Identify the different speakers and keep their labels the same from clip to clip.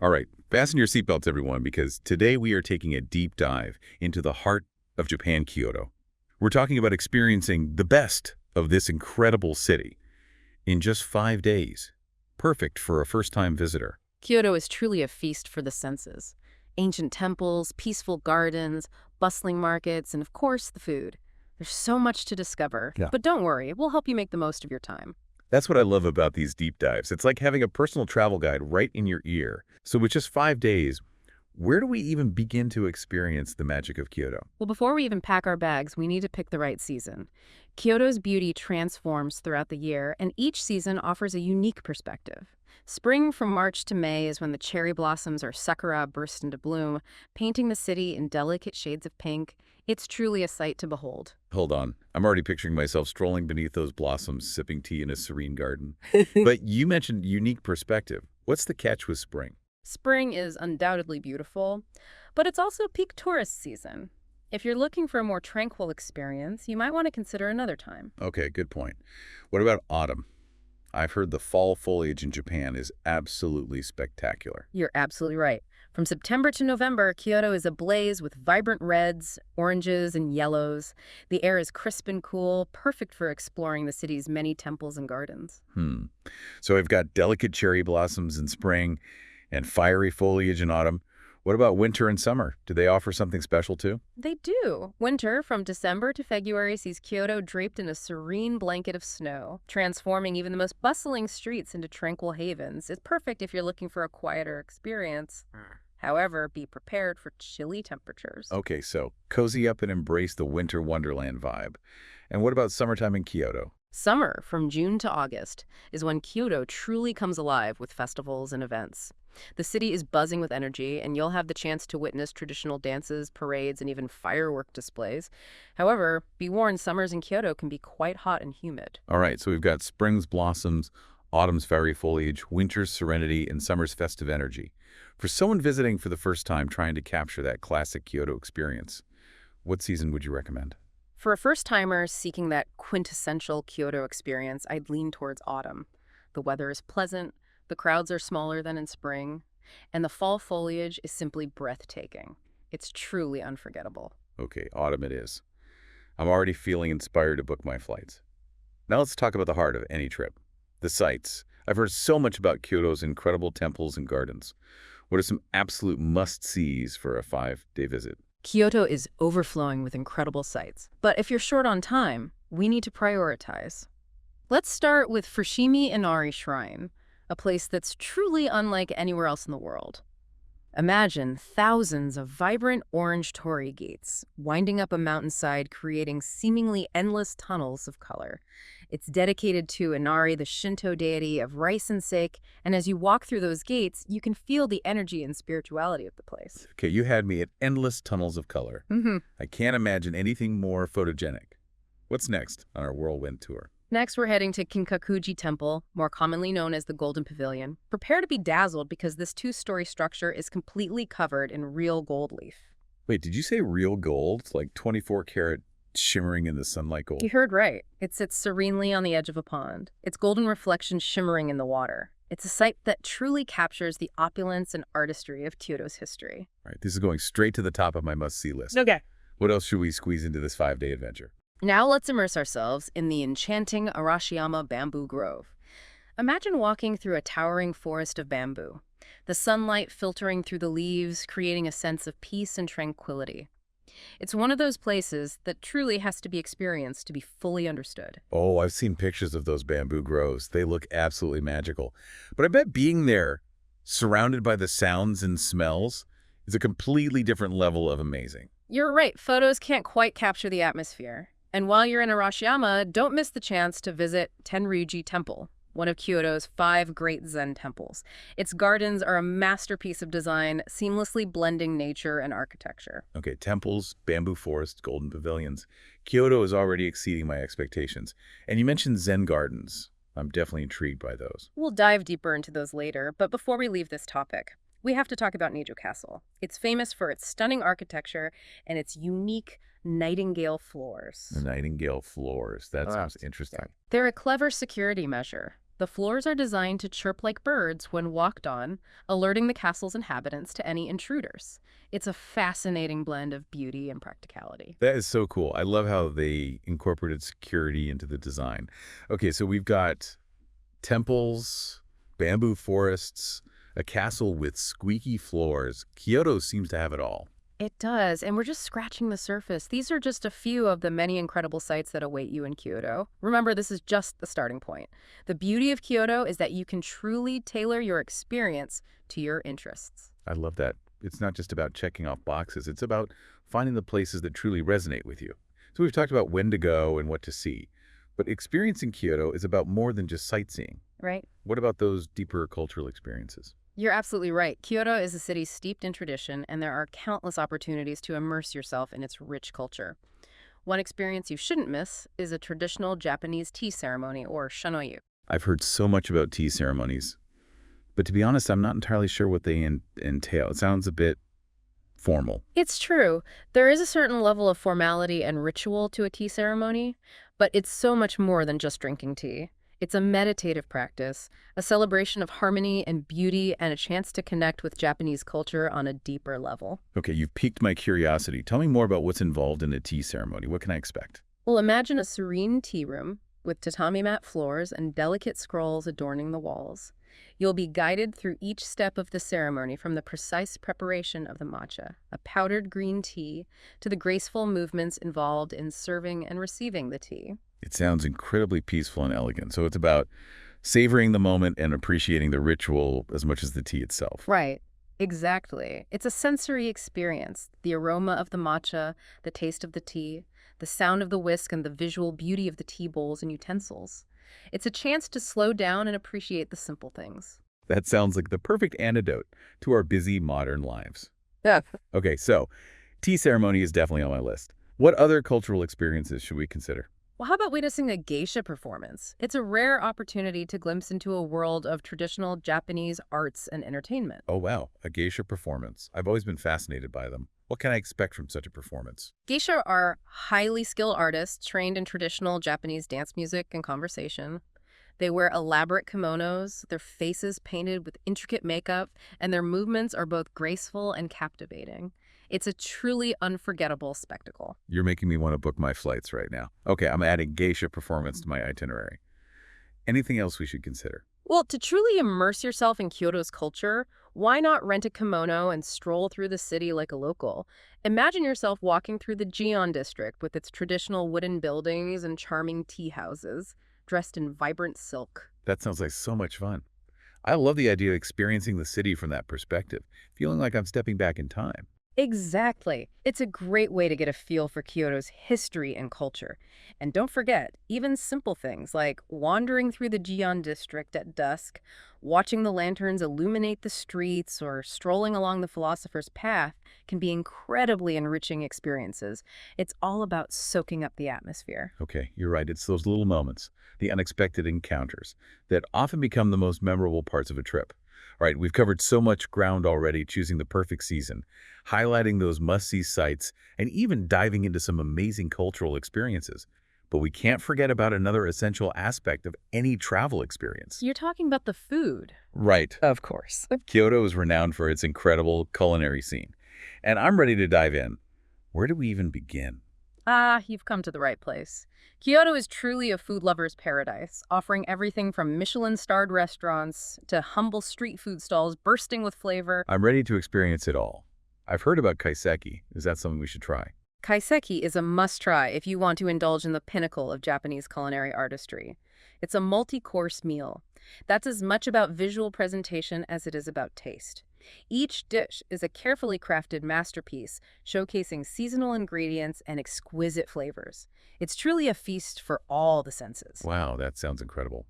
Speaker 1: All right, fasten your seatbelts, everyone, because today we are taking a deep dive into the heart of Japan, Kyoto. We're talking about experiencing the best of this incredible city in just 5 days. Perfect for a first-time visitor.
Speaker 2: Kyoto is truly a feast for the senses. Ancient temples, peaceful gardens, bustling markets, and of course, the food. There's so much to discover.
Speaker 1: Yeah.
Speaker 2: But don't worry, we'll help you make the most of your time.
Speaker 1: That's what I love about these deep dives. It's like having a personal travel guide right in your ear. So with just 5 days, where do we even begin to experience the magic of Kyoto?
Speaker 2: Well, before we even pack our bags, we need to pick the right season. Kyoto's beauty transforms throughout the year, and each season offers a unique perspective. Spring from March to May is when the cherry blossoms or sakura burst into bloom, painting the city in delicate shades of pink. It's truly a sight to behold.
Speaker 1: Hold on. I'm already picturing myself strolling beneath those blossoms, sipping tea in a serene garden. But you mentioned unique perspective. What's the catch with spring?
Speaker 2: Spring is undoubtedly beautiful, but it's also peak tourist season. If you're looking for a more tranquil experience, you might want to consider another time.
Speaker 1: Okay, good point. What about autumn? I've heard the fall foliage in Japan is absolutely spectacular.
Speaker 2: You're absolutely right. From September to November, Kyoto is ablaze with vibrant reds, oranges, and yellows. The air is crisp and cool, perfect for exploring the city's many temples and gardens.
Speaker 1: So I've got delicate cherry blossoms in spring and fiery foliage in autumn. What about winter and summer? Do they offer something special too?
Speaker 2: They do. Winter, from December to February, sees Kyoto draped in a serene blanket of snow, transforming even the most bustling streets into tranquil havens. It's perfect if you're looking for a quieter experience. However, be prepared for chilly temperatures.
Speaker 1: Okay, so cozy up and embrace the winter wonderland vibe. And what about summertime in Kyoto?
Speaker 2: Summer, from June to August, is when Kyoto truly comes alive with festivals and events. The city is buzzing with energy, and you'll have the chance to witness traditional dances, parades, and even firework displays. However, be warned, summers in Kyoto can be quite hot and humid.
Speaker 1: All right, so we've got spring's blossoms, autumn's fiery foliage, winter's serenity, and summer's festive energy. For someone visiting for the first time trying to capture that classic Kyoto experience, what season would you recommend?
Speaker 2: For a first-timer seeking that quintessential Kyoto experience, I'd lean towards autumn. The weather is pleasant, the crowds are smaller than in spring, and the fall foliage is simply breathtaking. It's truly unforgettable.
Speaker 1: Okay, autumn it is. I'm already feeling inspired to book my flights. Now let's talk about the heart of any trip, the sights. I've heard so much about Kyoto's incredible temples and gardens. What are some absolute must-sees for a 5-day visit?
Speaker 2: Kyoto is overflowing with incredible sights, but if you're short on time, we need to prioritize. Let's start with Fushimi Inari Shrine, a place that's truly unlike anywhere else in the world. Imagine thousands of vibrant orange torii gates winding up a mountainside, creating seemingly endless tunnels of color. It's dedicated to Inari, the Shinto deity of rice and sake, and as you walk through those gates, you can feel the energy and spirituality of the place.
Speaker 1: Okay, you had me at endless tunnels of color. I can't imagine anything more photogenic. What's next on our whirlwind tour?
Speaker 2: Next, we're heading to Kinkakuji Temple, more commonly known as the Golden Pavilion. Prepare to be dazzled because this 2-story structure is completely covered in real gold leaf.
Speaker 1: Wait, did you say real gold? Like 24-karat shimmering in the sunlight gold?
Speaker 2: You heard right. It sits serenely on the edge of a pond, its golden reflection shimmering in the water. It's a sight that truly captures the opulence and artistry of Kyoto's history.
Speaker 1: All right, this is going straight to the top of my must-see list.
Speaker 2: Okay.
Speaker 1: What else should we squeeze into this 5-day adventure?
Speaker 2: Now let's immerse ourselves in the enchanting Arashiyama Bamboo Grove. Imagine walking through a towering forest of bamboo, the sunlight filtering through the leaves, creating a sense of peace and tranquility. It's one of those places that truly has to be experienced to be fully understood.
Speaker 1: Oh, I've seen pictures of those bamboo groves. They look absolutely magical. But I bet being there, surrounded by the sounds and smells, is a completely different level of amazing.
Speaker 2: You're right, photos can't quite capture the atmosphere. And while you're in Arashiyama, don't miss the chance to visit Tenryuji Temple, one of Kyoto's 5 great Zen temples. Its gardens are a masterpiece of design, seamlessly blending nature and architecture.
Speaker 1: Okay, temples, bamboo forests, golden pavilions. Kyoto is already exceeding my expectations. And you mentioned Zen gardens. I'm definitely intrigued by those.
Speaker 2: We'll dive deeper into those later, but before we leave this topic, we have to talk about Nijo Castle. It's famous for its stunning architecture and its unique nightingale floors.
Speaker 1: The nightingale floors. That sounds interesting.
Speaker 2: They're a clever security measure. The floors are designed to chirp like birds when walked on, alerting the castle's inhabitants to any intruders. It's a fascinating blend of beauty and practicality.
Speaker 1: That is so cool. I love how they incorporated security into the design. Okay, so we've got temples, bamboo forests, a castle with squeaky floors. Kyoto seems to have it all.
Speaker 2: It does, and we're just scratching the surface. These are just a few of the many incredible sights that await you in Kyoto. Remember, this is just the starting point. The beauty of Kyoto is that you can truly tailor your experience to your interests.
Speaker 1: I love that. It's not just about checking off boxes. It's about finding the places that truly resonate with you. So we've talked about when to go and what to see. But experiencing Kyoto is about more than just sightseeing.
Speaker 2: Right?
Speaker 1: What about those deeper cultural experiences?
Speaker 2: You're absolutely right. Kyoto is a city steeped in tradition, and there are countless opportunities to immerse yourself in its rich culture. One experience you shouldn't miss is a traditional Japanese tea ceremony, or shanoyu.
Speaker 1: I've heard so much about tea ceremonies, but to be honest, I'm not entirely sure what they entail. It sounds a bit formal.
Speaker 2: It's true. There is a certain level of formality and ritual to a tea ceremony, but it's so much more than just drinking tea. It's a meditative practice, a celebration of harmony and beauty, and a chance to connect with Japanese culture on a deeper level.
Speaker 1: Okay, you've piqued my curiosity. Tell me more about what's involved in a tea ceremony. What can I expect?
Speaker 2: Well, imagine a serene tea room with tatami mat floors and delicate scrolls adorning the walls. You'll be guided through each step of the ceremony, from the precise preparation of the matcha, a powdered green tea, to the graceful movements involved in serving and receiving the tea.
Speaker 1: It sounds incredibly peaceful and elegant. So it's about savoring the moment and appreciating the ritual as much as the tea itself.
Speaker 2: Right. Exactly. It's a sensory experience. The aroma of the matcha, the taste of the tea, the sound of the whisk, and the visual beauty of the tea bowls and utensils. It's a chance to slow down and appreciate the simple things.
Speaker 1: That sounds like the perfect antidote to our busy modern lives.
Speaker 2: Yeah.
Speaker 1: Okay, so tea ceremony is definitely on my list. What other cultural experiences should we consider?
Speaker 2: Well, how about witnessing a geisha performance? It's a rare opportunity to glimpse into a world of traditional Japanese arts and entertainment.
Speaker 1: Oh, wow, a geisha performance. I've always been fascinated by them. What can I expect from such a performance?
Speaker 2: Geisha are highly skilled artists trained in traditional Japanese dance music and conversation. They wear elaborate kimonos, their faces painted with intricate makeup, and their movements are both graceful and captivating. It's a truly unforgettable spectacle.
Speaker 1: You're making me want to book my flights right now. Okay, I'm adding geisha performance to my itinerary. Anything else we should consider?
Speaker 2: Well, to truly immerse yourself in Kyoto's culture, why not rent a kimono and stroll through the city like a local? Imagine yourself walking through the Gion district with its traditional wooden buildings and charming tea houses, dressed in vibrant silk.
Speaker 1: That sounds like so much fun. I love the idea of experiencing the city from that perspective, feeling like I'm stepping back in time.
Speaker 2: Exactly. It's a great way to get a feel for Kyoto's history and culture. And don't forget, even simple things like wandering through the Gion district at dusk, watching the lanterns illuminate the streets, or strolling along the Philosopher's Path can be incredibly enriching experiences. It's all about soaking up the atmosphere.
Speaker 1: Okay, you're right. It's those little moments, the unexpected encounters, that often become the most memorable parts of a trip. All right, we've covered so much ground already, choosing the perfect season, highlighting those must-see sites, and even diving into some amazing cultural experiences. But we can't forget about another essential aspect of any travel experience.
Speaker 2: You're talking about the food.
Speaker 1: Right.
Speaker 2: Of course.
Speaker 1: Kyoto is renowned for its incredible culinary scene. And I'm ready to dive in. Where do we even begin?
Speaker 2: Ah, you've come to the right place. Kyoto is truly a food lover's paradise, offering everything from Michelin-starred restaurants to humble street food stalls bursting with flavor.
Speaker 1: I'm ready to experience it all. I've heard about kaiseki. Is that something we should try?
Speaker 2: Kaiseki is a must-try if you want to indulge in the pinnacle of Japanese culinary artistry. It's a multi-course meal. That's as much about visual presentation as it is about taste. Each dish is a carefully crafted masterpiece, showcasing seasonal ingredients and exquisite flavors. It's truly a feast for all the senses.
Speaker 1: Wow, that sounds incredible.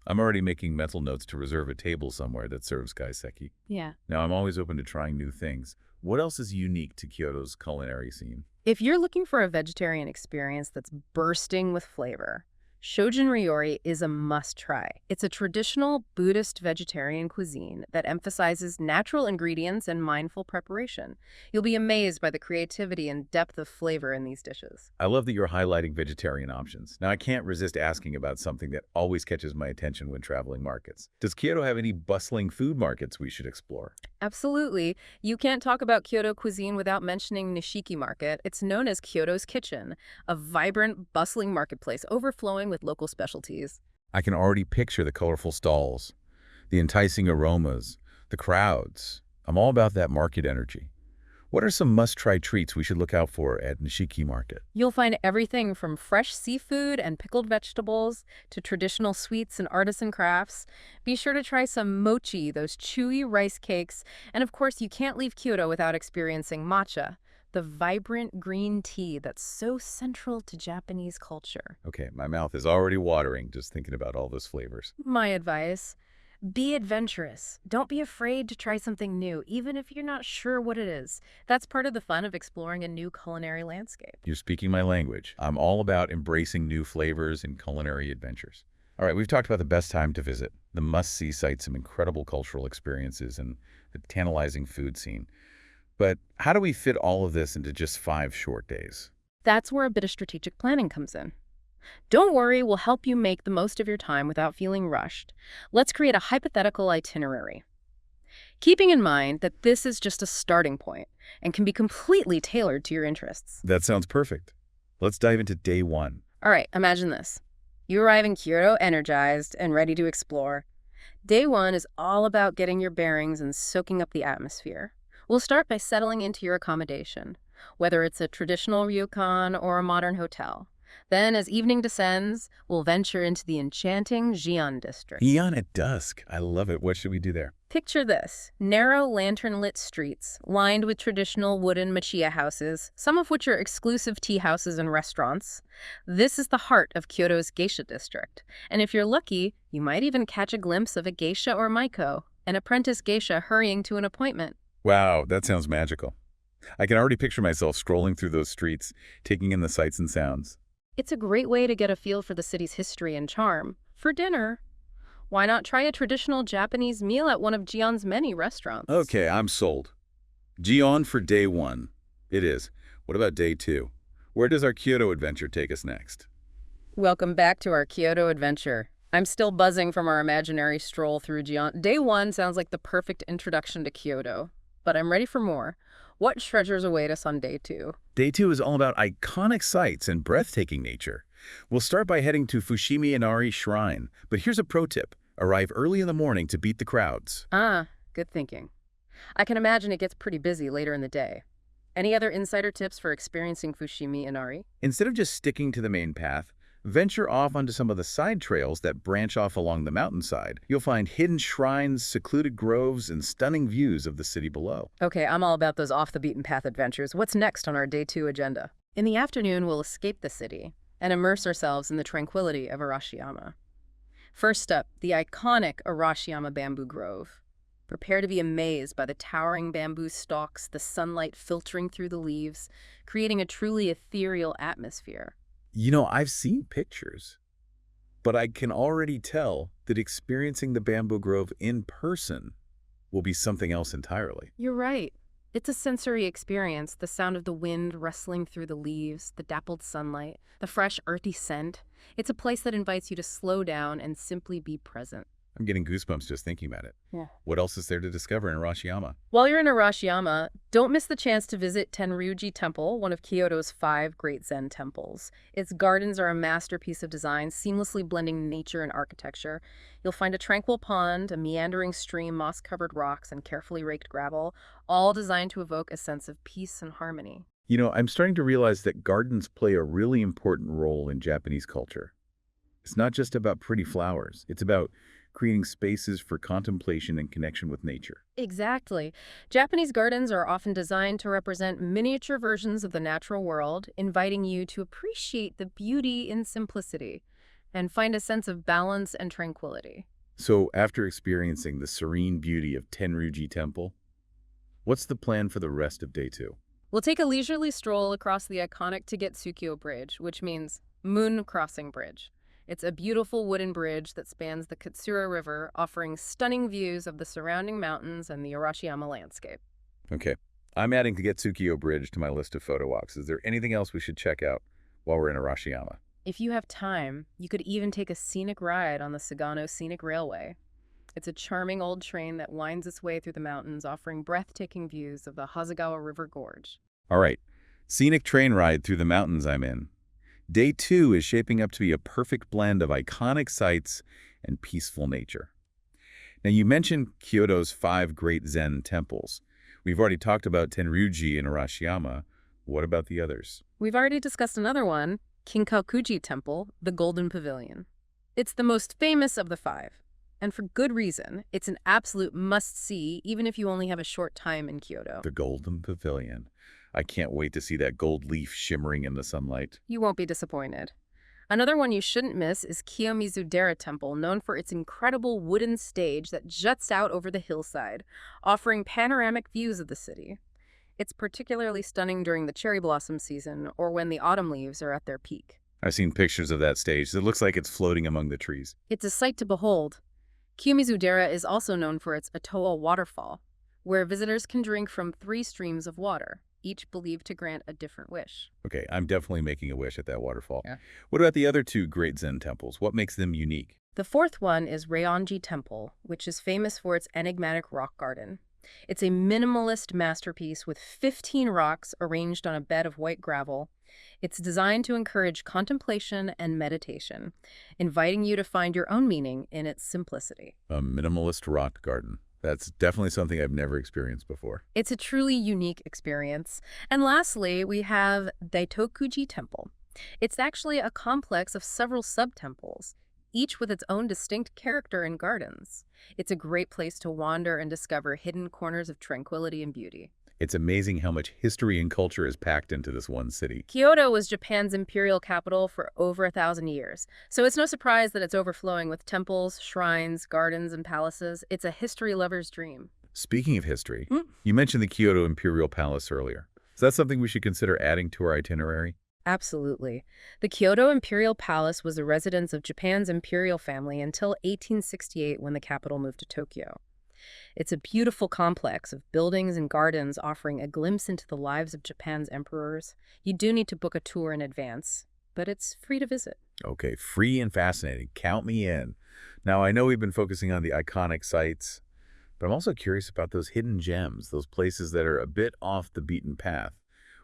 Speaker 1: I'm already making mental notes to reserve a table somewhere that serves kaiseki.
Speaker 2: Yeah.
Speaker 1: Now, I'm always open to trying new things. What else is unique to Kyoto's culinary scene?
Speaker 2: If you're looking for a vegetarian experience that's bursting with flavor, Shojin ryori is a must-try. It's a traditional Buddhist vegetarian cuisine that emphasizes natural ingredients and mindful preparation. You'll be amazed by the creativity and depth of flavor in these dishes.
Speaker 1: I love that you're highlighting vegetarian options. Now, I can't resist asking about something that always catches my attention when traveling markets. Does Kyoto have any bustling food markets we should explore?
Speaker 2: Absolutely. You can't talk about Kyoto cuisine without mentioning Nishiki Market. It's known as Kyoto's Kitchen, a vibrant, bustling marketplace overflowing with local specialties.
Speaker 1: I can already picture the colorful stalls, the enticing aromas, the crowds. I'm all about that market energy. What are some must-try treats we should look out for at Nishiki Market?
Speaker 2: You'll find everything from fresh seafood and pickled vegetables to traditional sweets and artisan crafts. Be sure to try some mochi, those chewy rice cakes. And of course, you can't leave Kyoto without experiencing matcha, the vibrant green tea that's so central to Japanese culture.
Speaker 1: Okay, my mouth is already watering just thinking about all those flavors.
Speaker 2: My advice: be adventurous. Don't be afraid to try something new, even if you're not sure what it is. That's part of the fun of exploring a new culinary landscape.
Speaker 1: You're speaking my language. I'm all about embracing new flavors and culinary adventures. All right, we've talked about the best time to visit, the must-see sites, some incredible cultural experiences, and the tantalizing food scene. But how do we fit all of this into just 5 short days?
Speaker 2: That's where a bit of strategic planning comes in. Don't worry, we'll help you make the most of your time without feeling rushed. Let's create a hypothetical itinerary, keeping in mind that this is just a starting point and can be completely tailored to your interests.
Speaker 1: That sounds perfect. Let's dive into day 1.
Speaker 2: All right, imagine this. You arrive in Kyoto energized and ready to explore. Day 1 is all about getting your bearings and soaking up the atmosphere. We'll start by settling into your accommodation, whether it's a traditional ryokan or a modern hotel. Then, as evening descends, we'll venture into the enchanting Gion district.
Speaker 1: Gion at dusk. I love it. What should we do there?
Speaker 2: Picture this: narrow, lantern-lit streets, lined with traditional wooden machiya houses, some of which are exclusive tea houses and restaurants. This is the heart of Kyoto's geisha district. And if you're lucky, you might even catch a glimpse of a geisha or maiko, an apprentice geisha hurrying to an appointment.
Speaker 1: Wow, that sounds magical. I can already picture myself scrolling through those streets, taking in the sights and sounds.
Speaker 2: It's a great way to get a feel for the city's history and charm. For dinner, why not try a traditional Japanese meal at one of Gion's many restaurants?
Speaker 1: Okay, I'm sold. Gion for day 1. It is. What about day 2? Where does our Kyoto adventure take us next?
Speaker 2: Welcome back to our Kyoto adventure. I'm still buzzing from our imaginary stroll through Gion. Day 1 sounds like the perfect introduction to Kyoto, but I'm ready for more. What treasures await us on day 2?
Speaker 1: Day 2 is all about iconic sights and breathtaking nature. We'll start by heading to Fushimi Inari Shrine, but here's a pro tip. Arrive early in the morning to beat the crowds.
Speaker 2: Ah, good thinking. I can imagine it gets pretty busy later in the day. Any other insider tips for experiencing Fushimi Inari?
Speaker 1: Instead of just sticking to the main path, venture off onto some of the side trails that branch off along the mountainside. You'll find hidden shrines, secluded groves, and stunning views of the city below.
Speaker 2: Okay, I'm all about those off-the-beaten-path adventures. What's next on our day 2 agenda? In the afternoon, we'll escape the city and immerse ourselves in the tranquility of Arashiyama. First up, the iconic Arashiyama Bamboo Grove. Prepare to be amazed by the towering bamboo stalks, the sunlight filtering through the leaves, creating a truly ethereal atmosphere.
Speaker 1: You know, I've seen pictures, but I can already tell that experiencing the bamboo grove in person will be something else entirely.
Speaker 2: You're right. It's a sensory experience, the sound of the wind rustling through the leaves, the dappled sunlight, the fresh earthy scent. It's a place that invites you to slow down and simply be present.
Speaker 1: I'm getting goosebumps just thinking about it.
Speaker 2: Yeah.
Speaker 1: What else is there to discover in Arashiyama?
Speaker 2: While you're in Arashiyama, don't miss the chance to visit Tenryuji Temple, one of Kyoto's 5 great Zen temples. Its gardens are a masterpiece of design, seamlessly blending nature and architecture. You'll find a tranquil pond, a meandering stream, moss-covered rocks, and carefully raked gravel, all designed to evoke a sense of peace and harmony.
Speaker 1: You know, I'm starting to realize that gardens play a really important role in Japanese culture. It's not just about pretty flowers. It's about creating spaces for contemplation and connection with nature.
Speaker 2: Exactly. Japanese gardens are often designed to represent miniature versions of the natural world, inviting you to appreciate the beauty in simplicity and find a sense of balance and tranquility.
Speaker 1: So, after experiencing the serene beauty of Tenryuji Temple, what's the plan for the rest of day 2?
Speaker 2: We'll take a leisurely stroll across the iconic Togetsukyo Bridge, which means Moon Crossing Bridge. It's a beautiful wooden bridge that spans the Katsura River, offering stunning views of the surrounding mountains and the Arashiyama landscape.
Speaker 1: Okay. I'm adding the Getsukiyo Bridge to my list of photo walks. Is there anything else we should check out while we're in Arashiyama?
Speaker 2: If you have time, you could even take a scenic ride on the Sagano Scenic Railway. It's a charming old train that winds its way through the mountains, offering breathtaking views of the Hasegawa River Gorge.
Speaker 1: All right. Scenic train ride through the mountains I'm in. Day 2 is shaping up to be a perfect blend of iconic sights and peaceful nature. Now, you mentioned Kyoto's 5 great Zen temples. We've already talked about Tenryuji and Arashiyama. What about the others?
Speaker 2: We've already discussed another one, Kinkakuji Temple, the Golden Pavilion. It's the most famous of the 5. And for good reason. It's an absolute must-see, even if you only have a short time in Kyoto.
Speaker 1: The Golden Pavilion. I can't wait to see that gold leaf shimmering in the sunlight.
Speaker 2: You won't be disappointed. Another one you shouldn't miss is Kiyomizu-dera Temple, known for its incredible wooden stage that juts out over the hillside, offering panoramic views of the city. It's particularly stunning during the cherry blossom season or when the autumn leaves are at their peak.
Speaker 1: I've seen pictures of that stage. It looks like it's floating among the trees.
Speaker 2: It's a sight to behold. Kiyomizu-dera is also known for its Atoa waterfall, where visitors can drink from 3 streams of water, each believed to grant a different wish.
Speaker 1: Okay, I'm definitely making a wish at that waterfall.
Speaker 2: Yeah.
Speaker 1: What about the other 2 great Zen temples? What makes them unique?
Speaker 2: The 4th one is Ryoanji Temple, which is famous for its enigmatic rock garden. It's a minimalist masterpiece with 15 rocks arranged on a bed of white gravel. It's designed to encourage contemplation and meditation, inviting you to find your own meaning in its simplicity.
Speaker 1: A minimalist rock garden. That's definitely something I've never experienced before.
Speaker 2: It's a truly unique experience. And lastly, we have Daitokuji Temple. It's actually a complex of several sub-temples, each with its own distinct character and gardens. It's a great place to wander and discover hidden corners of tranquility and beauty.
Speaker 1: It's amazing how much history and culture is packed into this one city.
Speaker 2: Kyoto was Japan's imperial capital for over 1,000 years, so it's no surprise that it's overflowing with temples, shrines, gardens, and palaces. It's a history lover's dream.
Speaker 1: Speaking of history, you mentioned the Kyoto Imperial Palace earlier. Is that something we should consider adding to our itinerary?
Speaker 2: Absolutely. The Kyoto Imperial Palace was the residence of Japan's imperial family until 1868 when the capital moved to Tokyo. It's a beautiful complex of buildings and gardens offering a glimpse into the lives of Japan's emperors. You do need to book a tour in advance, but it's free to visit.
Speaker 1: Okay, free and fascinating. Count me in. Now, I know we've been focusing on the iconic sites, but I'm also curious about those hidden gems, those places that are a bit off the beaten path.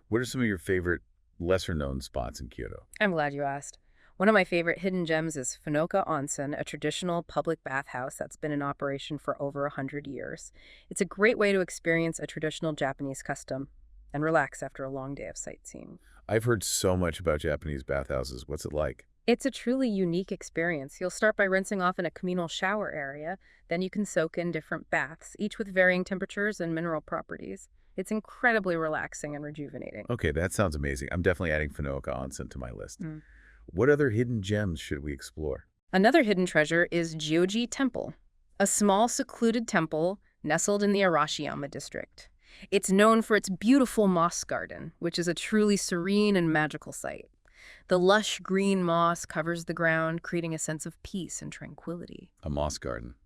Speaker 1: What are some of your favorite lesser-known spots in Kyoto?
Speaker 2: I'm glad you asked. One of my favorite hidden gems is Funoka Onsen, a traditional public bathhouse that's been in operation for over 100 years. It's a great way to experience a traditional Japanese custom and relax after a long day of sightseeing.
Speaker 1: I've heard so much about Japanese bathhouses. What's it like?
Speaker 2: It's a truly unique experience. You'll start by rinsing off in a communal shower area, then you can soak in different baths, each with varying temperatures and mineral properties. It's incredibly relaxing and rejuvenating.
Speaker 1: Okay, that sounds amazing. I'm definitely adding Funoka Onsen to my list. What other hidden gems should we explore?
Speaker 2: Another hidden treasure is Jyoji Temple, a small secluded temple nestled in the Arashiyama district. It's known for its beautiful moss garden, which is a truly serene and magical sight. The lush green moss covers the ground, creating a sense of peace and tranquility.
Speaker 1: A moss garden.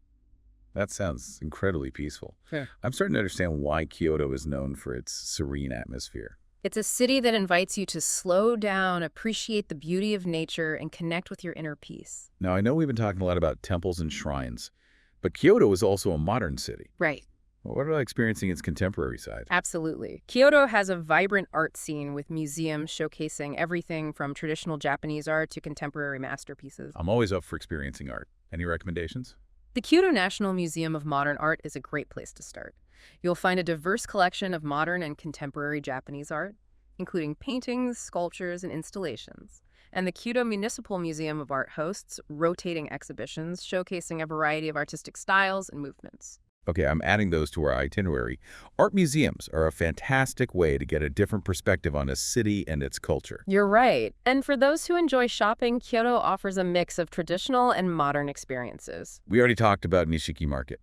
Speaker 1: That sounds incredibly peaceful.
Speaker 2: Yeah.
Speaker 1: I'm starting to understand why Kyoto is known for its serene atmosphere.
Speaker 2: It's a city that invites you to slow down, appreciate the beauty of nature, and connect with your inner peace.
Speaker 1: Now, I know we've been talking a lot about temples and shrines, but Kyoto is also a modern city.
Speaker 2: Right.
Speaker 1: What about experiencing its contemporary side?
Speaker 2: Absolutely. Kyoto has a vibrant art scene with museums showcasing everything from traditional Japanese art to contemporary masterpieces.
Speaker 1: I'm always up for experiencing art. Any recommendations?
Speaker 2: The Kyoto National Museum of Modern Art is a great place to start. You'll find a diverse collection of modern and contemporary Japanese art, including paintings, sculptures, and installations. And the Kyoto Municipal Museum of Art hosts rotating exhibitions showcasing a variety of artistic styles and movements.
Speaker 1: Okay, I'm adding those to our itinerary. Art museums are a fantastic way to get a different perspective on a city and its culture.
Speaker 2: You're right. And for those who enjoy shopping, Kyoto offers a mix of traditional and modern experiences.
Speaker 1: We already talked about Nishiki Market,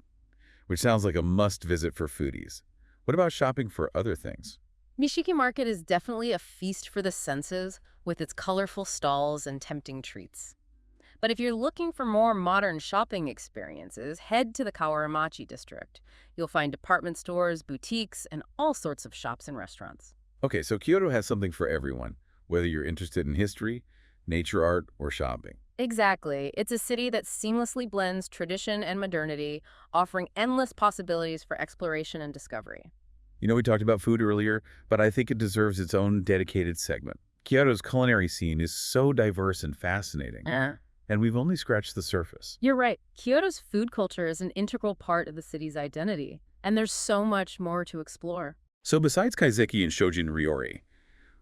Speaker 1: which sounds like a must-visit for foodies. What about shopping for other things?
Speaker 2: Nishiki Market is definitely a feast for the senses with its colorful stalls and tempting treats. But if you're looking for more modern shopping experiences, head to the Kawaramachi district. You'll find department stores, boutiques, and all sorts of shops and restaurants.
Speaker 1: Okay, so Kyoto has something for everyone, whether you're interested in history, nature art, or shopping.
Speaker 2: Exactly. It's a city that seamlessly blends tradition and modernity, offering endless possibilities for exploration and discovery.
Speaker 1: You know, we talked about food earlier, but I think it deserves its own dedicated segment. Kyoto's culinary scene is so diverse and fascinating, and we've only scratched the surface.
Speaker 2: You're right. Kyoto's food culture is an integral part of the city's identity, and there's so much more to explore.
Speaker 1: So besides kaiseki and shojin ryori,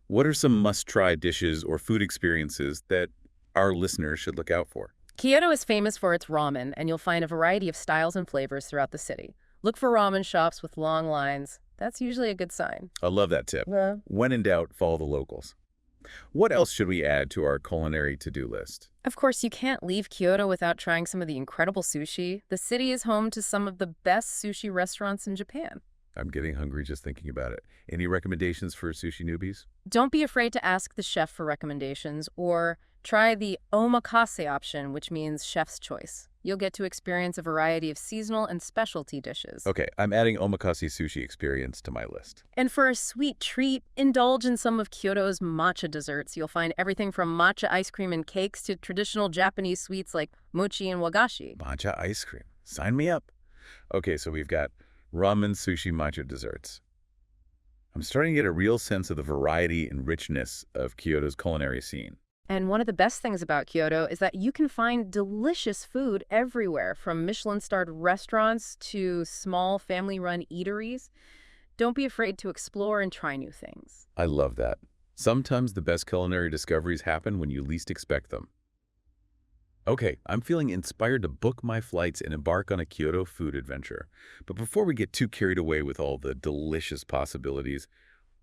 Speaker 1: what are some must-try dishes or food experiences that our listeners should look out for?
Speaker 2: Kyoto is famous for its ramen, and you'll find a variety of styles and flavors throughout the city. Look for ramen shops with long lines. That's usually a good sign.
Speaker 1: I love that tip.
Speaker 2: Yeah.
Speaker 1: When in doubt, follow the locals. What else should we add to our culinary to-do list?
Speaker 2: Of course, you can't leave Kyoto without trying some of the incredible sushi. The city is home to some of the best sushi restaurants in Japan.
Speaker 1: I'm getting hungry just thinking about it. Any recommendations for sushi newbies?
Speaker 2: Don't be afraid to ask the chef for recommendations, or try the omakase option, which means chef's choice. You'll get to experience a variety of seasonal and specialty dishes.
Speaker 1: Okay, I'm adding omakase sushi experience to my list.
Speaker 2: And for a sweet treat, indulge in some of Kyoto's matcha desserts. You'll find everything from matcha ice cream and cakes to traditional Japanese sweets like mochi and wagashi.
Speaker 1: Matcha ice cream. Sign me up. Okay, so we've got ramen, sushi, matcha desserts. I'm starting to get a real sense of the variety and richness of Kyoto's culinary scene.
Speaker 2: And one of the best things about Kyoto is that you can find delicious food everywhere, from Michelin-starred restaurants to small family-run eateries. Don't be afraid to explore and try new things.
Speaker 1: I love that. Sometimes the best culinary discoveries happen when you least expect them. Okay, I'm feeling inspired to book my flights and embark on a Kyoto food adventure. But before we get too carried away with all the delicious possibilities,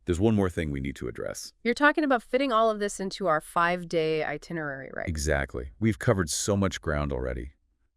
Speaker 1: there's one more thing we need to address.
Speaker 2: You're talking about fitting all of this into our 5-day itinerary, right?
Speaker 1: Exactly. We've covered so much ground already.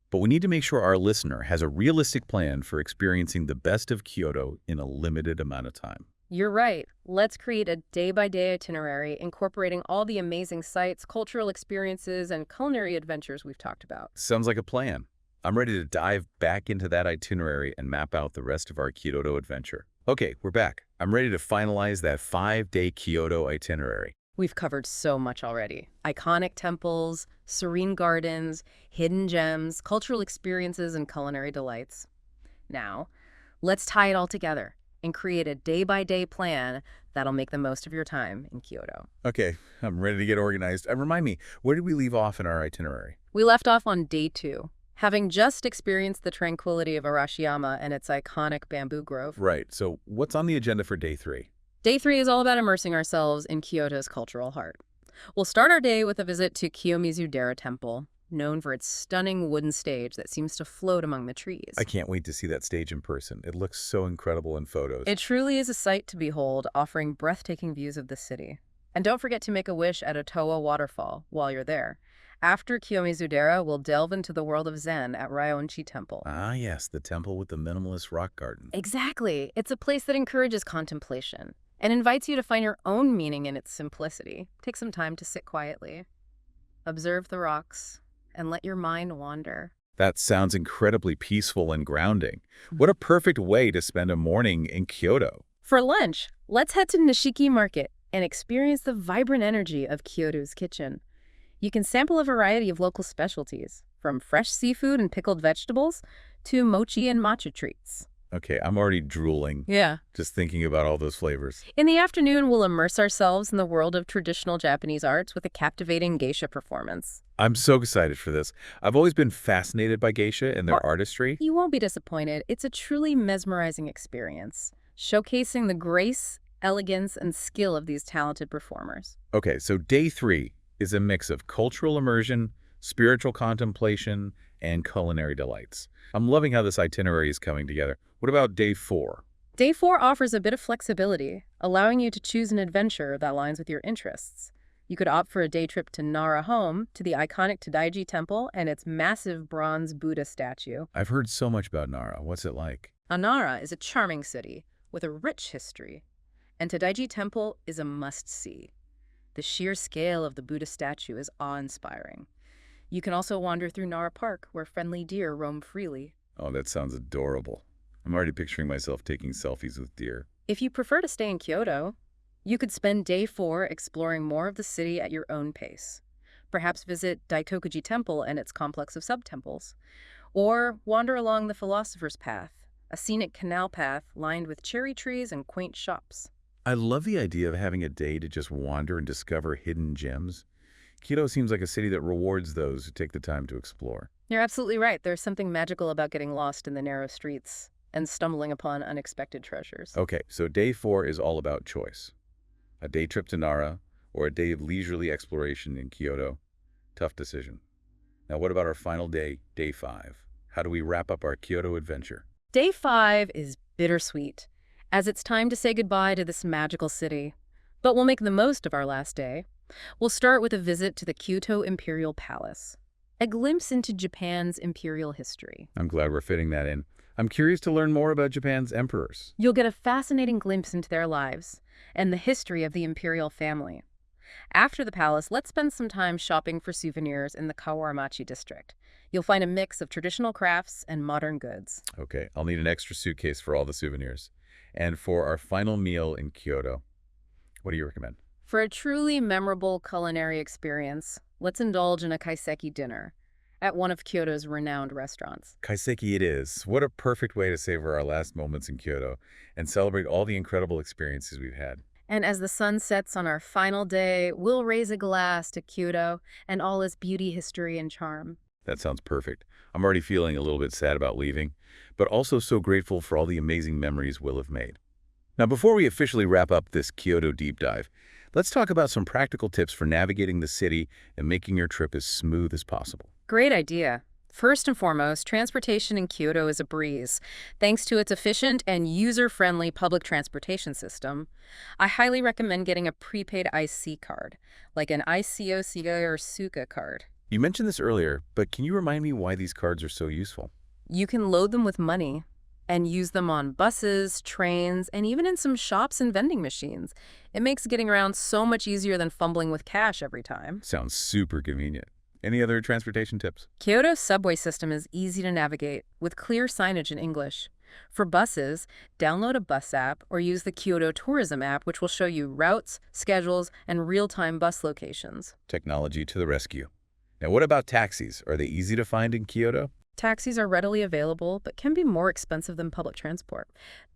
Speaker 1: But we need to make sure our listener has a realistic plan for experiencing the best of Kyoto in a limited amount of time.
Speaker 2: You're right. Let's create a day-by-day itinerary incorporating all the amazing sights, cultural experiences, and culinary adventures we've talked about.
Speaker 1: Sounds like a plan. I'm ready to dive back into that itinerary and map out the rest of our Kyoto adventure. Okay, we're back. I'm ready to finalize that 5-day Kyoto itinerary.
Speaker 2: We've covered so much already. Iconic temples, serene gardens, hidden gems, cultural experiences, and culinary delights. Now, let's tie it all together and create a day-by-day plan that'll make the most of your time in Kyoto.
Speaker 1: Okay, I'm ready to get organized. Remind me, where did we leave off in our itinerary?
Speaker 2: We left off on day 2. Having just experienced the tranquility of Arashiyama and its iconic bamboo grove.
Speaker 1: Right, so what's on the agenda for day 3?
Speaker 2: Day 3 is all about immersing ourselves in Kyoto's cultural heart. We'll start our day with a visit to Kiyomizu-dera Temple, known for its stunning wooden stage that seems to float among the trees.
Speaker 1: I can't wait to see that stage in person. It looks so incredible in photos.
Speaker 2: It truly is a sight to behold, offering breathtaking views of the city. And don't forget to make a wish at Otowa Waterfall while you're there. After Kiyomizu-dera, we'll delve into the world of Zen at Ryounchi Temple.
Speaker 1: Ah, yes, the temple with the minimalist rock garden.
Speaker 2: Exactly. It's a place that encourages contemplation and invites you to find your own meaning in its simplicity. Take some time to sit quietly, observe the rocks, and let your mind wander.
Speaker 1: That sounds incredibly peaceful and grounding. What a perfect way to spend a morning in Kyoto.
Speaker 2: For lunch, let's head to Nishiki Market and experience the vibrant energy of Kyoto's kitchen. You can sample a variety of local specialties, from fresh seafood and pickled vegetables to mochi and matcha treats.
Speaker 1: Okay, I'm already drooling.
Speaker 2: Yeah.
Speaker 1: Just thinking about all those flavors.
Speaker 2: In the afternoon, we'll immerse ourselves in the world of traditional Japanese arts with a captivating geisha performance.
Speaker 1: I'm so excited for this. I've always been fascinated by geisha and their artistry.
Speaker 2: You won't be disappointed. It's a truly mesmerizing experience, showcasing the grace, elegance, and skill of these talented performers.
Speaker 1: Okay, so day 3 is a mix of cultural immersion, spiritual contemplation, and culinary delights. I'm loving how this itinerary is coming together. What about day 4?
Speaker 2: Day 4 offers a bit of flexibility, allowing you to choose an adventure that aligns with your interests. You could opt for a day trip to Nara home, to the iconic Tadaiji Temple and its massive bronze Buddha statue.
Speaker 1: I've heard so much about Nara. What's it like?
Speaker 2: Nara is a charming city with a rich history, and Tadaiji Temple is a must-see. The sheer scale of the Buddha statue is awe-inspiring. You can also wander through Nara Park, where friendly deer roam freely.
Speaker 1: Oh, that sounds adorable. I'm already picturing myself taking selfies with deer.
Speaker 2: If you prefer to stay in Kyoto, you could spend day 4 exploring more of the city at your own pace. Perhaps visit Daitokuji Temple and its complex of sub-temples, or wander along the Philosopher's Path, a scenic canal path lined with cherry trees and quaint shops.
Speaker 1: I love the idea of having a day to just wander and discover hidden gems. Kyoto seems like a city that rewards those who take the time to explore.
Speaker 2: You're absolutely right. There's something magical about getting lost in the narrow streets and stumbling upon unexpected treasures.
Speaker 1: Okay, so day 4 is all about choice. A day trip to Nara or a day of leisurely exploration in Kyoto. Tough decision. Now what about our final day, day 5? How do we wrap up our Kyoto adventure?
Speaker 2: Day 5 is bittersweet, as it's time to say goodbye to this magical city. But we'll make the most of our last day. We'll start with a visit to the Kyoto Imperial Palace, a glimpse into Japan's imperial history.
Speaker 1: I'm glad we're fitting that in. I'm curious to learn more about Japan's emperors.
Speaker 2: You'll get a fascinating glimpse into their lives and the history of the imperial family. After the palace, let's spend some time shopping for souvenirs in the Kawaguchi district. You'll find a mix of traditional crafts and modern goods.
Speaker 1: Okay, I'll need an extra suitcase for all the souvenirs. And for our final meal in Kyoto, what do you recommend?
Speaker 2: For a truly memorable culinary experience, let's indulge in a kaiseki dinner at one of Kyoto's renowned restaurants.
Speaker 1: Kaiseki it is. What a perfect way to savor our last moments in Kyoto and celebrate all the incredible experiences we've had.
Speaker 2: And as the sun sets on our final day, we'll raise a glass to Kyoto and all its beauty, history, and charm.
Speaker 1: That sounds perfect. I'm already feeling a little bit sad about leaving, but also so grateful for all the amazing memories we'll have made. Now, before we officially wrap up this Kyoto deep dive, let's talk about some practical tips for navigating the city and making your trip as smooth as possible.
Speaker 2: Great idea. First and foremost, transportation in Kyoto is a breeze, thanks to its efficient and user-friendly public transportation system. I highly recommend getting a prepaid IC card, like an ICO or Suga card.
Speaker 1: You mentioned this earlier, but can you remind me why these cards are so useful?
Speaker 2: You can load them with money and use them on buses, trains, and even in some shops and vending machines. It makes getting around so much easier than fumbling with cash every time.
Speaker 1: Sounds super convenient. Any other transportation tips?
Speaker 2: Kyoto's subway system is easy to navigate, with clear signage in English. For buses, download a bus app or use the Kyoto Tourism app, which will show you routes, schedules, and real-time bus locations.
Speaker 1: Technology to the rescue. Now, what about taxis? Are they easy to find in Kyoto?
Speaker 2: Taxis are readily available, but can be more expensive than public transport.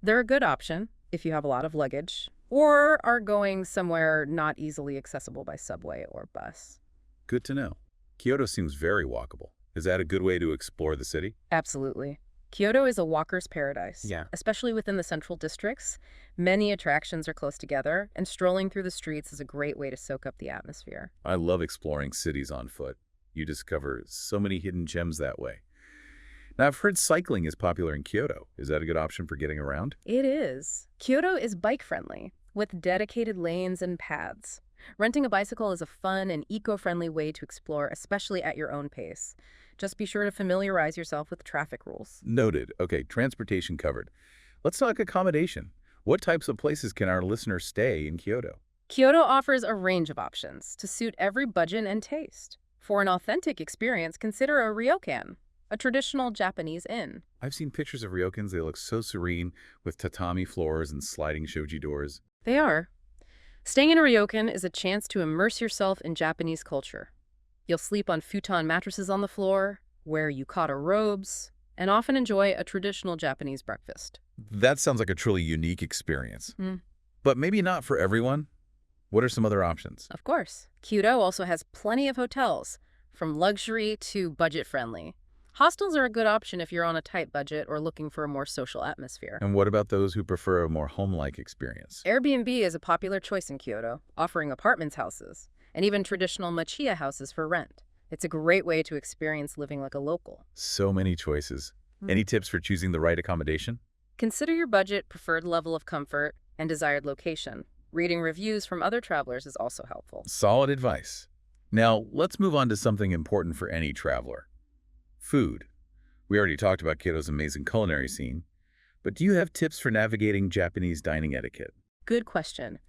Speaker 2: They're a good option if you have a lot of luggage or are going somewhere not easily accessible by subway or bus.
Speaker 1: Good to know. Kyoto seems very walkable. Is that a good way to explore the city?
Speaker 2: Absolutely. Kyoto is a walker's paradise.
Speaker 1: Yeah.
Speaker 2: Especially within the central districts. Many attractions are close together, and strolling through the streets is a great way to soak up the atmosphere.
Speaker 1: I love exploring cities on foot. You discover so many hidden gems that way. Now, I've heard cycling is popular in Kyoto. Is that a good option for getting around?
Speaker 2: It is. Kyoto is bike-friendly, with dedicated lanes and paths. Renting a bicycle is a fun and eco-friendly way to explore, especially at your own pace. Just be sure to familiarize yourself with traffic rules.
Speaker 1: Noted. Okay, transportation covered. Let's talk accommodation. What types of places can our listeners stay in Kyoto?
Speaker 2: Kyoto offers a range of options to suit every budget and taste. For an authentic experience, consider a ryokan, a traditional Japanese inn.
Speaker 1: I've seen pictures of ryokans. They look so serene with tatami floors and sliding shoji doors.
Speaker 2: They are. Staying in a ryokan is a chance to immerse yourself in Japanese culture. You'll sleep on futon mattresses on the floor, wear yukata robes, and often enjoy a traditional Japanese breakfast.
Speaker 1: That sounds like a truly unique experience. But maybe not for everyone. What are some other options?
Speaker 2: Of course. Kyoto also has plenty of hotels, from luxury to budget-friendly. Hostels are a good option if you're on a tight budget or looking for a more social atmosphere.
Speaker 1: And what about those who prefer a more home-like experience?
Speaker 2: Airbnb is a popular choice in Kyoto, offering apartments houses, and even traditional machiya houses for rent. It's a great way to experience living like a local.
Speaker 1: So many choices. Any tips for choosing the right accommodation?
Speaker 2: Consider your budget, preferred level of comfort, and desired location. Reading reviews from other travelers is also helpful.
Speaker 1: Solid advice. Now, let's move on to something important for any traveler. Food. We already talked about Kyoto's amazing culinary scene, but do you have tips for navigating Japanese dining etiquette?
Speaker 2: Good question.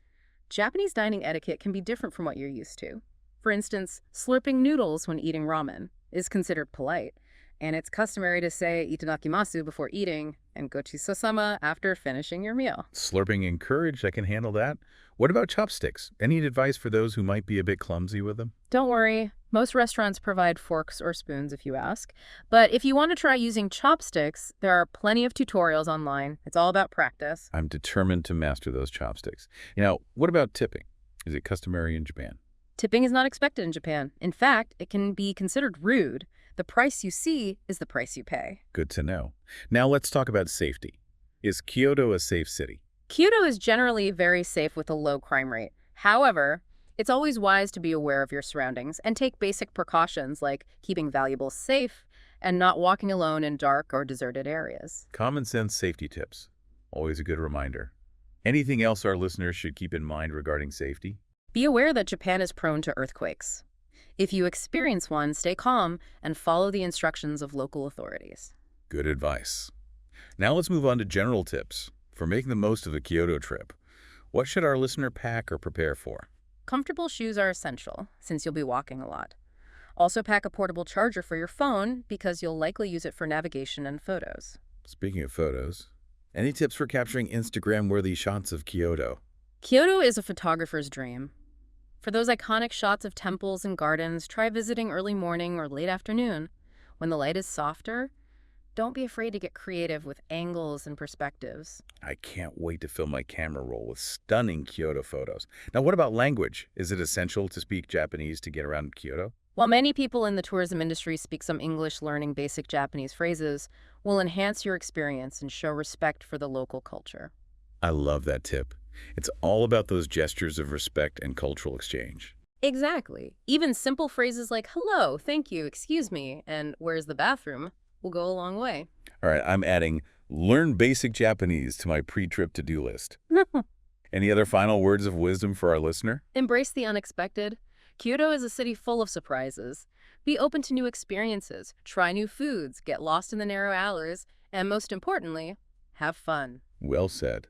Speaker 2: Japanese dining etiquette can be different from what you're used to. For instance, slurping noodles when eating ramen is considered polite, and it's customary to say itadakimasu before eating and gochi-sosama after finishing your meal.
Speaker 1: Slurping encouraged, I can handle that. What about chopsticks? Any advice for those who might be a bit clumsy with them?
Speaker 2: Don't worry, most restaurants provide forks or spoons if you ask. But if you want to try using chopsticks, there are plenty of tutorials online. It's all about practice.
Speaker 1: I'm determined to master those chopsticks. Now, what about tipping? Is it customary in Japan?
Speaker 2: Tipping is not expected in Japan. In fact, it can be considered rude. The price you see is the price you pay.
Speaker 1: Good to know. Now let's talk about safety. Is Kyoto a safe city?
Speaker 2: Kyoto is generally very safe with a low crime rate. However, it's always wise to be aware of your surroundings and take basic precautions like keeping valuables safe and not walking alone in dark or deserted areas.
Speaker 1: Common sense safety tips. Always a good reminder. Anything else our listeners should keep in mind regarding safety?
Speaker 2: Be aware that Japan is prone to earthquakes. If you experience one, stay calm and follow the instructions of local authorities.
Speaker 1: Good advice. Now let's move on to general tips for making the most of the Kyoto trip. What should our listener pack or prepare for?
Speaker 2: Comfortable shoes are essential, since you'll be walking a lot. Also pack a portable charger for your phone, because you'll likely use it for navigation and photos.
Speaker 1: Speaking of photos, any tips for capturing Instagram-worthy shots of Kyoto?
Speaker 2: Kyoto is a photographer's dream. For those iconic shots of temples and gardens, try visiting early morning or late afternoon. When the light is softer, don't be afraid to get creative with angles and perspectives.
Speaker 1: I can't wait to fill my camera roll with stunning Kyoto photos. Now, what about language? Is it essential to speak Japanese to get around Kyoto?
Speaker 2: While many people in the tourism industry speak some English, learning basic Japanese phrases will enhance your experience and show respect for the local culture.
Speaker 1: I love that tip. It's all about those gestures of respect and cultural exchange.
Speaker 2: Exactly. Even simple phrases like hello, thank you, excuse me, and where's the bathroom will go a long way.
Speaker 1: All right, I'm adding learn basic Japanese to my pre-trip to-do list. Any other final words of wisdom for our listener?
Speaker 2: Embrace the unexpected. Kyoto is a city full of surprises. Be open to new experiences, try new foods, get lost in the narrow alleys, and most importantly, have fun.
Speaker 1: Well said.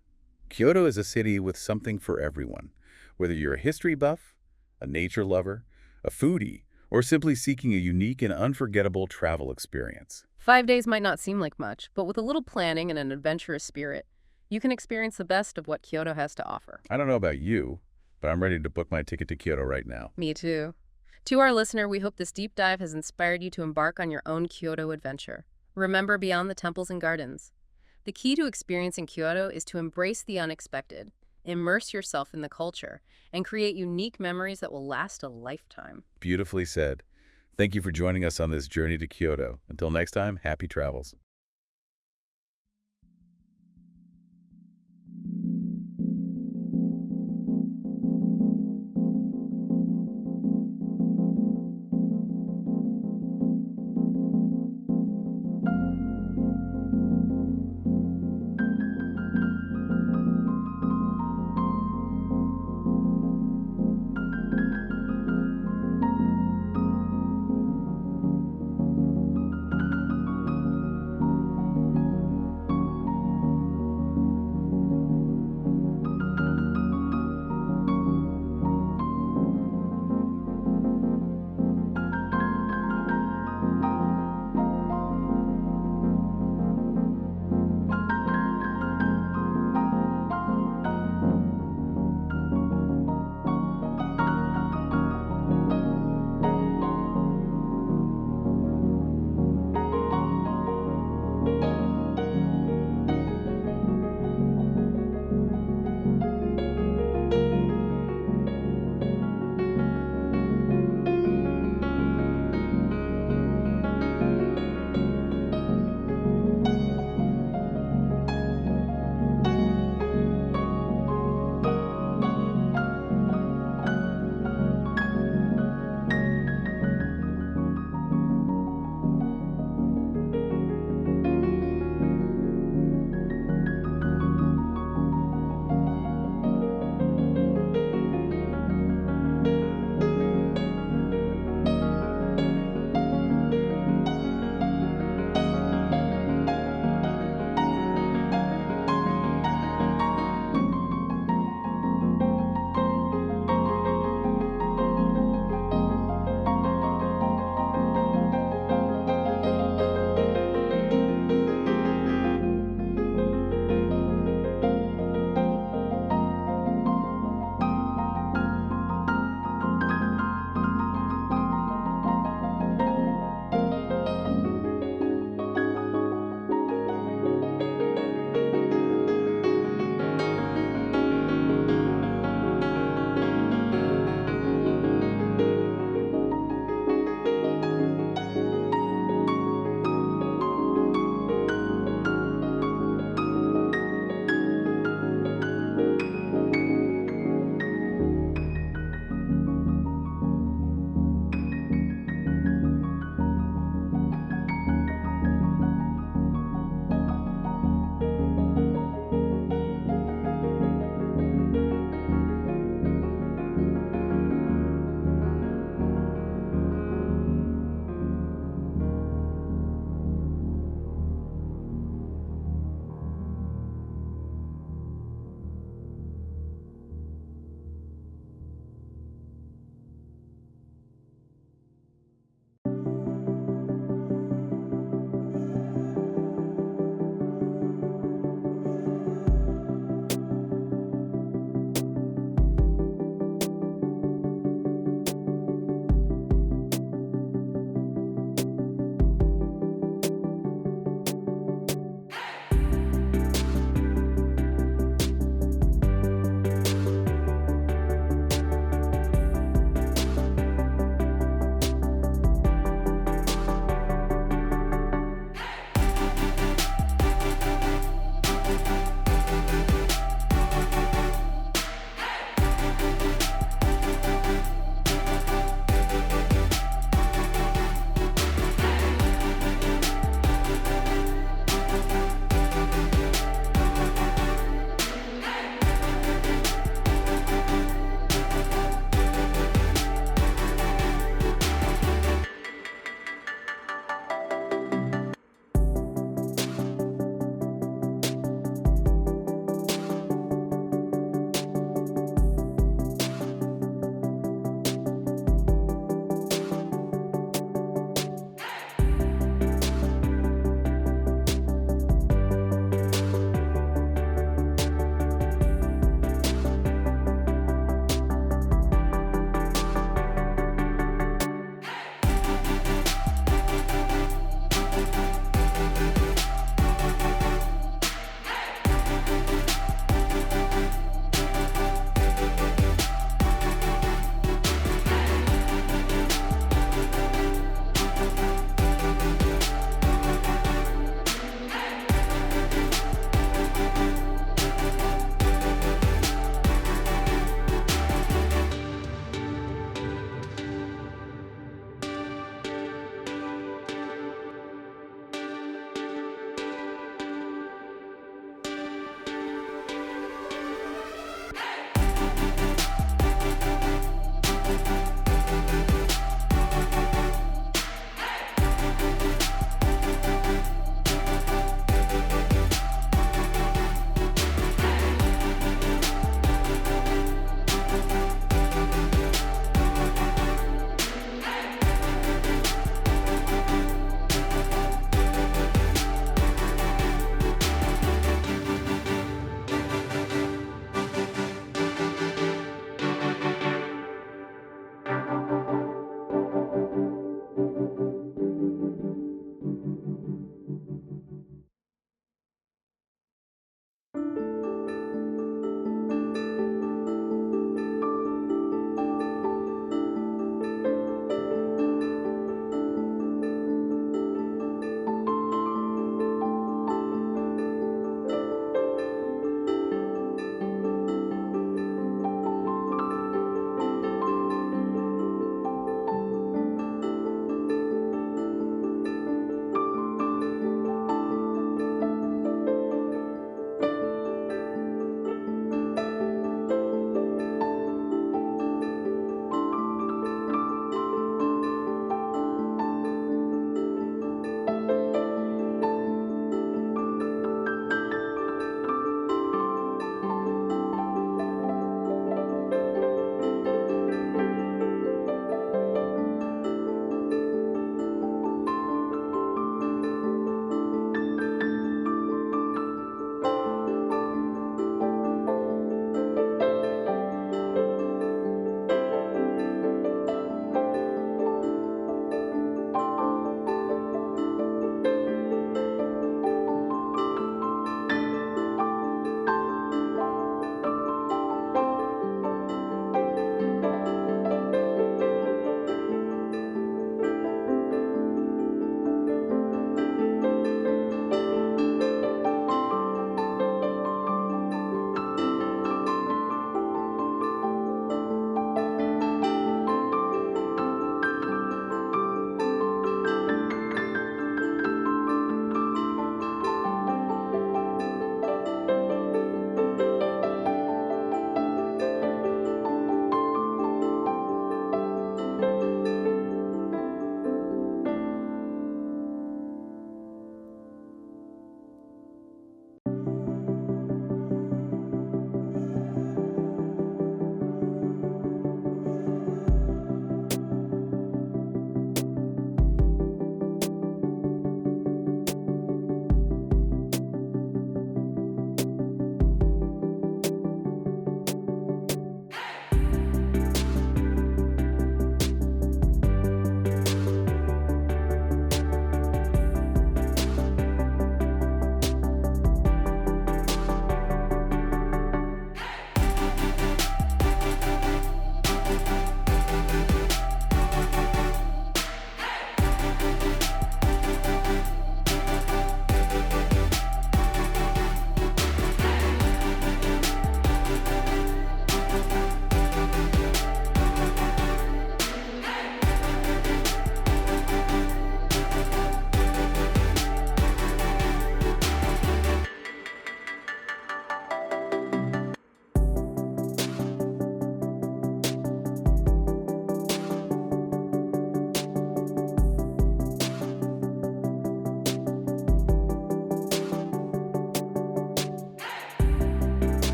Speaker 1: Kyoto is a city with something for everyone. Whether you're a history buff, a nature lover, a foodie, or simply seeking a unique and unforgettable travel experience.
Speaker 2: 5 days might not seem like much, but with a little planning and an adventurous spirit, you can experience the best of what Kyoto has to offer.
Speaker 1: I don't know about you, but I'm ready to book my ticket to Kyoto right now.
Speaker 2: Me too. To our listener, we hope this deep dive has inspired you to embark on your own Kyoto adventure. Remember, beyond the temples and gardens, the key to experiencing Kyoto is to embrace the unexpected, immerse yourself in the culture, and create unique memories that will last a lifetime.
Speaker 1: Beautifully said. Thank you for joining us on this journey to Kyoto. Until next time, happy travels.